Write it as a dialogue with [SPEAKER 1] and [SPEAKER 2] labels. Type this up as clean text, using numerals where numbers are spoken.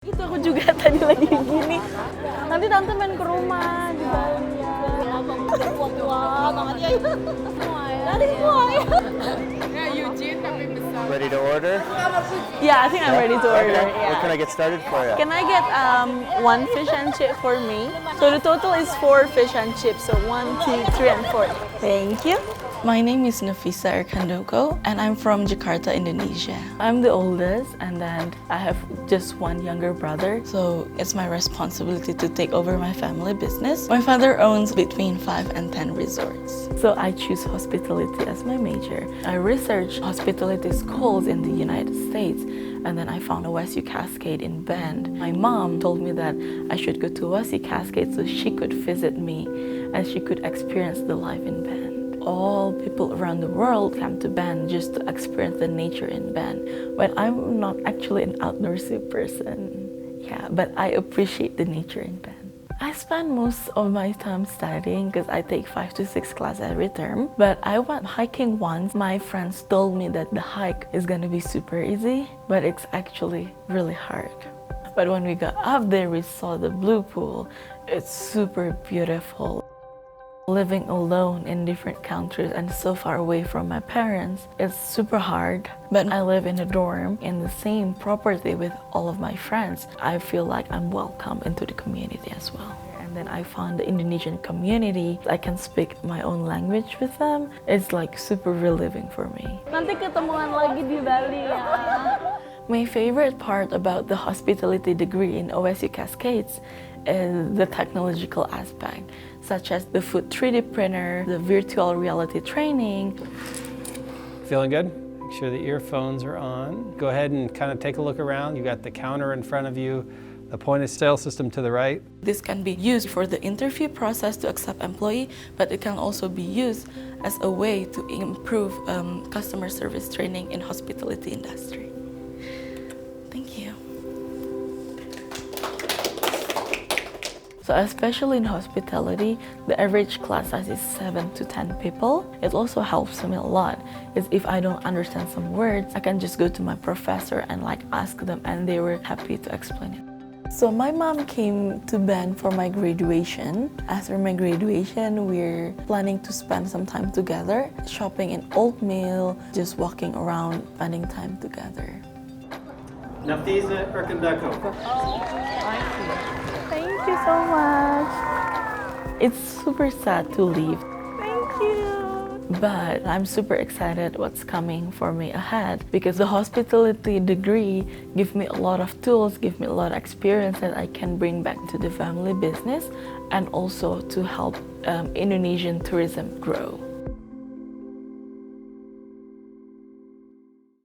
[SPEAKER 1] Itu aku juga tadi lagi gini. Nanti tante main ke rumah di Bali ya. Abang udah tua-tua banget ya. Dari semua ya.
[SPEAKER 2] Ya, Eugene tapi besar.
[SPEAKER 3] Ready to order?
[SPEAKER 1] Yeah, I think I'm ready to order.
[SPEAKER 3] Okay. What can
[SPEAKER 1] Yeah.
[SPEAKER 3] I get started for you?
[SPEAKER 1] Can I get one fish and chip for me? So the total is 4 fish and chips. So 1, 2, 3, and 4. Thank you.
[SPEAKER 4] My name is Nafisa Erkandoko and I'm from Jakarta, Indonesia.
[SPEAKER 1] I'm the oldest, and then I have just one younger brother.
[SPEAKER 4] So it's my responsibility to take over my family business. My father owns between 5 and 10 resorts.
[SPEAKER 1] So I choose hospitality as my major. I researched hospitality schools in the United States, and then I found OSU Cascade in Bend. My mom told me that I should go to OSU Cascade so she could visit me and she could experience the life in Bend. All people around the world come to Bend just to experience the nature in Bend. But I'm not actually an outdoorsy person. Yeah, but I appreciate the nature in Bend. I spend most of my time studying because I take 5 to 6 classes every term. But I went hiking once. My friends told me that the hike is gonna be super easy, but it's actually really hard. But when we got up there, we saw the blue pool. It's super beautiful. Living alone in different countries and so far away from my parents is super hard. But I live in a dorm in the same property with all of my friends. I feel like I'm welcome into the community as well. And then I found the Indonesian community. I can speak my own language with them. It's like super relieving for me. Nanti ketemuan lagi di Bali ya. My favorite part about the hospitality degree in OSU Cascades is the technological aspect, such as the food 3D printer, the virtual reality training.
[SPEAKER 5] Feeling good? Make sure the earphones are on. Go ahead and kind of take a look around. You got the counter in front of you, the point of sale system to the right.
[SPEAKER 4] This can be used for the interview process to accept employee, but it can also be used as a way to improve customer service training in hospitality industry. Thank you.
[SPEAKER 1] So especially in hospitality, the average class size is 7 to 10 people. It also helps me a lot. Is if I don't understand some words, I can just go to my professor and ask them, and they were happy to explain it. So my mom came to Bend for my graduation. After my graduation, we're planning to spend some time together, shopping in Old Mill, just walking around, spending time together.
[SPEAKER 5] Nafisa Erkandoko.
[SPEAKER 1] Thank you so much. It's super sad to leave. Thank you. But I'm super excited what's coming for me ahead because the hospitality degree give me a lot of tools, give me a lot of experience that I can bring back to the family business and also to help Indonesian tourism grow.